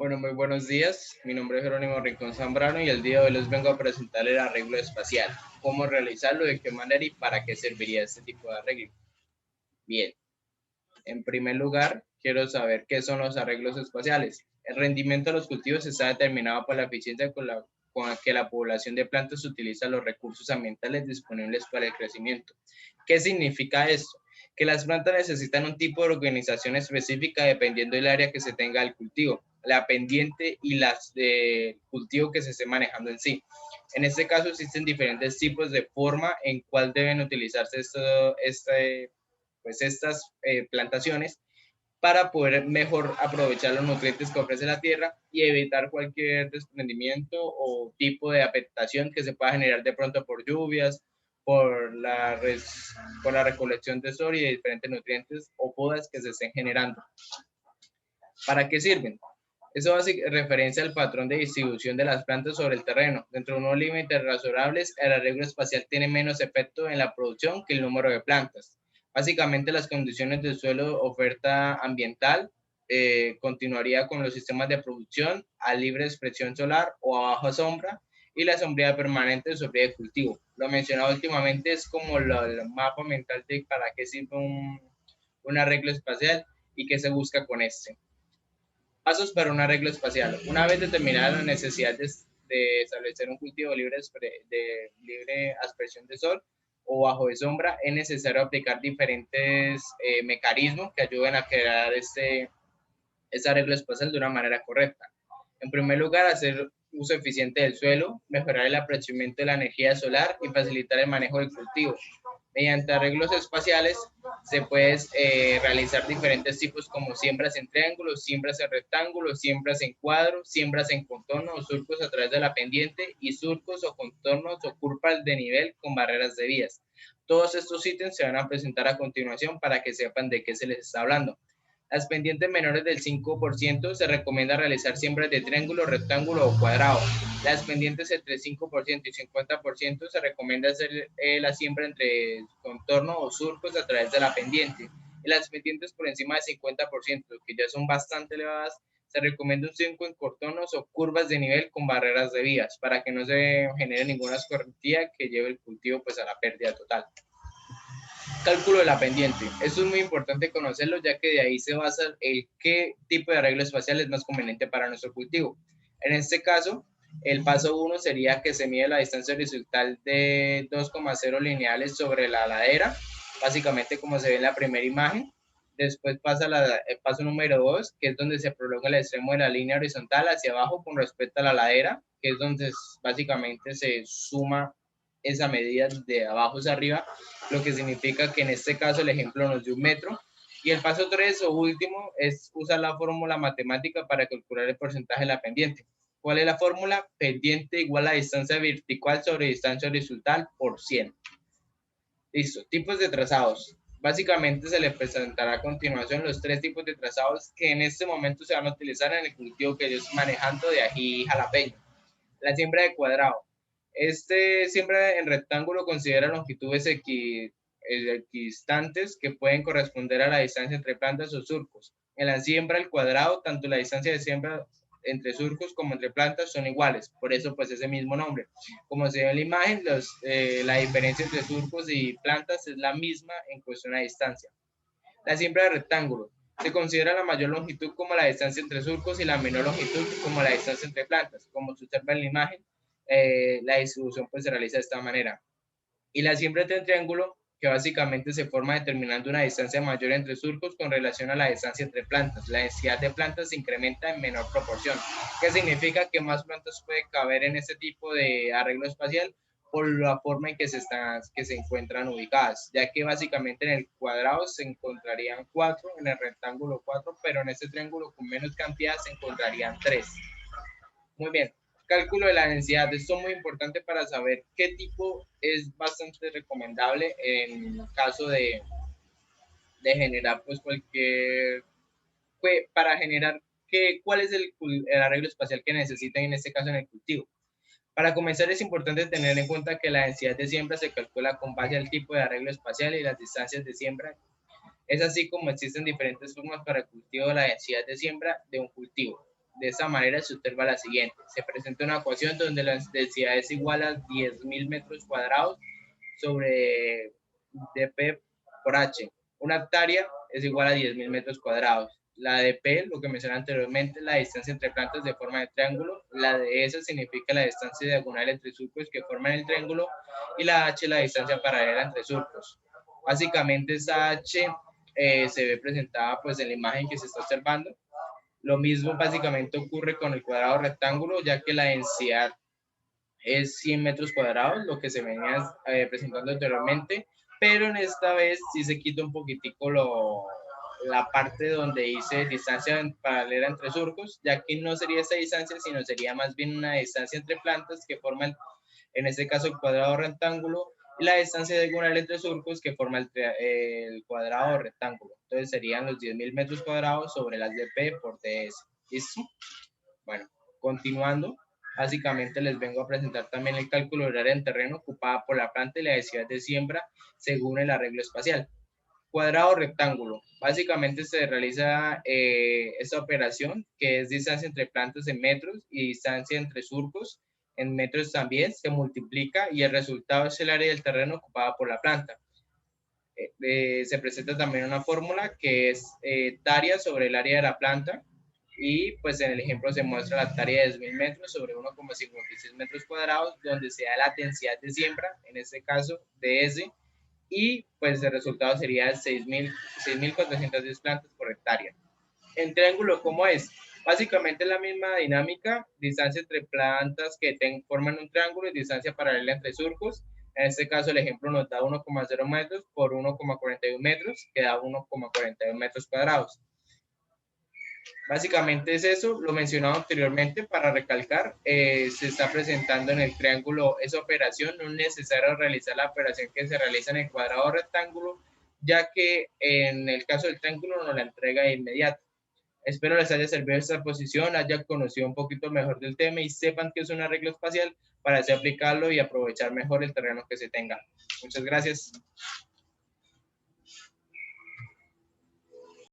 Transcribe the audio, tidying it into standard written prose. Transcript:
Bueno, muy buenos días. Mi nombre es Jerónimo Rincón Zambrano y el día de hoy les vengo a presentar el arreglo espacial. Cómo realizarlo, de qué manera y para qué serviría este tipo de arreglo. Bien, en primer lugar, quiero saber qué son los arreglos espaciales. El rendimiento de los cultivos está determinado por la eficiencia con la que la población de plantas utiliza los recursos ambientales disponibles para el crecimiento. ¿Qué significa esto? Que las plantas necesitan un tipo de organización específica dependiendo del área que se tenga del cultivo, la pendiente y las de cultivo que se esté manejando en sí. En este caso existen diferentes tipos de forma en cuál deben utilizarse estas plantaciones para poder mejor aprovechar los nutrientes que ofrece la tierra y evitar cualquier desprendimiento o tipo de afectación que se pueda generar de pronto por lluvias, por la recolección de sol y de diferentes nutrientes o podas que se estén generando. ¿Para qué sirven? Eso hace referencia al patrón de distribución de las plantas sobre el terreno. Dentro de unos límites razonables, el arreglo espacial tiene menos efecto en la producción que el número de plantas. Básicamente, las condiciones del suelo, oferta ambiental, continuaría con los sistemas de producción a libre expresión solar o a baja sombra y la sombría permanente sobre el cultivo. Lo mencionado últimamente es como el mapa mental de para qué sirve un arreglo espacial y qué se busca con este. Pasos para un arreglo espacial. Una vez determinada la necesidad de establecer un cultivo de libre aspersión de sol o bajo de sombra, es necesario aplicar diferentes mecanismos que ayuden a crear este arreglo espacial de una manera correcta. En primer lugar, hacer uso eficiente del suelo, mejorar el aprovechamiento de la energía solar y facilitar el manejo del cultivo. Mediante arreglos espaciales se pueden realizar diferentes tipos como siembras en triángulos, siembras en rectángulos, siembras en cuadros, siembras en contornos o surcos a través de la pendiente y surcos o contornos o curvas de nivel con barreras de vías. Todos estos ítems se van a presentar a continuación para que sepan de qué se les está hablando. Las pendientes menores del 5% se recomienda realizar siembras de triángulo, rectángulo o cuadrado. Las pendientes entre 5% y 50% se recomienda hacer la siembra entre contorno o surcos a través de la pendiente. Y las pendientes por encima del 50%, que ya son bastante elevadas, se recomienda un 5 en contornos o curvas de nivel con barreras de vías para que no se genere ninguna escorrentía que lleve el cultivo pues a la pérdida total. Cálculo de la pendiente. Esto es muy importante conocerlo, ya que de ahí se basa el qué tipo de arreglo espacial es más conveniente para nuestro cultivo. En este caso, el paso 1 sería que se mide la distancia horizontal de 2,0 lineales sobre la ladera, básicamente como se ve en la primera imagen. Después pasa el paso número 2, que es donde se prolonga el extremo de la línea horizontal hacia abajo con respecto a la ladera, que es donde básicamente se suma esa medida de abajo hacia arriba, lo que significa que en este caso el ejemplo nos dio 1 metro. Y el paso 3 o último es usar la fórmula matemática para calcular el porcentaje de la pendiente. ¿Cuál es la fórmula? Pendiente igual a distancia vertical sobre distancia horizontal por 100. Listo, tipos de trazados. Básicamente se les presentará a continuación los 3 tipos de trazados que en este momento se van a utilizar en el cultivo que yo estoy manejando de ají jalapeño. La siembra de cuadrado. Siembra en rectángulo considera longitudes equidistantes que pueden corresponder a la distancia entre plantas o surcos. En la siembra al cuadrado, tanto la distancia de siembra entre surcos como entre plantas son iguales, por eso pues ese mismo nombre. Como se ve en la imagen, la diferencia entre surcos y plantas es la misma en cuestión de distancia. La siembra de rectángulo. Se considera la mayor longitud como la distancia entre surcos y la menor longitud como la distancia entre plantas. Como se observa en la imagen, la distribución pues se realiza de esta manera. Y la siembra de triángulo, que básicamente se forma determinando una distancia mayor entre surcos con relación a la distancia entre plantas. La densidad de plantas se incrementa en menor proporción. ¿Qué significa? Que más plantas puede caber en este tipo de arreglo espacial por la forma en que se encuentran ubicadas, ya que básicamente en el cuadrado se encontrarían 4, en el rectángulo 4, pero en este triángulo con menos cantidad se encontrarían 3. Muy bien. Cálculo de la densidad. Esto es muy importante para saber qué tipo es bastante recomendable en caso de generar pues para generar cuál es el arreglo espacial que necesitan en este caso en el cultivo. Para comenzar es importante tener en cuenta que la densidad de siembra se calcula con base al tipo de arreglo espacial y las distancias de siembra. Es así como existen diferentes formas para el cultivo de la densidad de siembra de un cultivo. De esa manera se observa la siguiente. Se presenta una ecuación donde la densidad es igual a 10.000 metros cuadrados sobre dp por h. Una hectárea es igual a 10.000 metros cuadrados. La dp, lo que mencioné anteriormente, la distancia entre plantas de forma de triángulo. La ds significa la distancia diagonal entre surcos que forman el triángulo. Y la h, la distancia paralela entre surcos. Básicamente esa h se ve presentada pues en la imagen que se está observando. Lo mismo básicamente ocurre con el cuadrado rectángulo, ya que la densidad es 100 metros cuadrados, lo que se venía presentando anteriormente, pero en esta vez sí se quita un poquitico la parte donde dice distancia paralela entre surcos, ya que no sería esa distancia, sino sería más bien una distancia entre plantas que forman, en este caso, el cuadrado rectángulo, y la distancia diagonal entre surcos que forma el cuadrado rectángulo. Entonces serían los 10.000 metros cuadrados sobre las dp por ds. ¿Listo? Bueno, continuando, básicamente les vengo a presentar también el cálculo del área en terreno ocupada por la planta y la densidad de siembra según el arreglo espacial. Cuadrado rectángulo. Básicamente se realiza esta operación, que es distancia entre plantas en metros y distancia entre surcos en metros también, se multiplica y el resultado es el área del terreno ocupada por la planta. Se presenta también una fórmula que es hectárea sobre el área de la planta, y pues en el ejemplo se muestra la hectárea de 10.000 metros sobre 1,56 metros cuadrados, donde se da la densidad de siembra, en este caso DS, y pues el resultado sería 6.410 plantas por hectárea. En triángulo, ¿cómo es? Básicamente la misma dinámica, distancia entre plantas que forman un triángulo y distancia paralela entre surcos. En este caso el ejemplo nos da 1,0 metros por 1,41 metros, que da 1,41 metros cuadrados. Básicamente es eso, lo mencionado anteriormente para recalcar, se está presentando en el triángulo esa operación, no es necesario realizar la operación que se realiza en el cuadrado rectángulo, ya que en el caso del triángulo nos la entrega de inmediato. Espero les haya servido esta exposición, hayan conocido un poquito mejor del tema y sepan que es un arreglo espacial para así aplicarlo y aprovechar mejor el terreno que se tenga. Muchas gracias.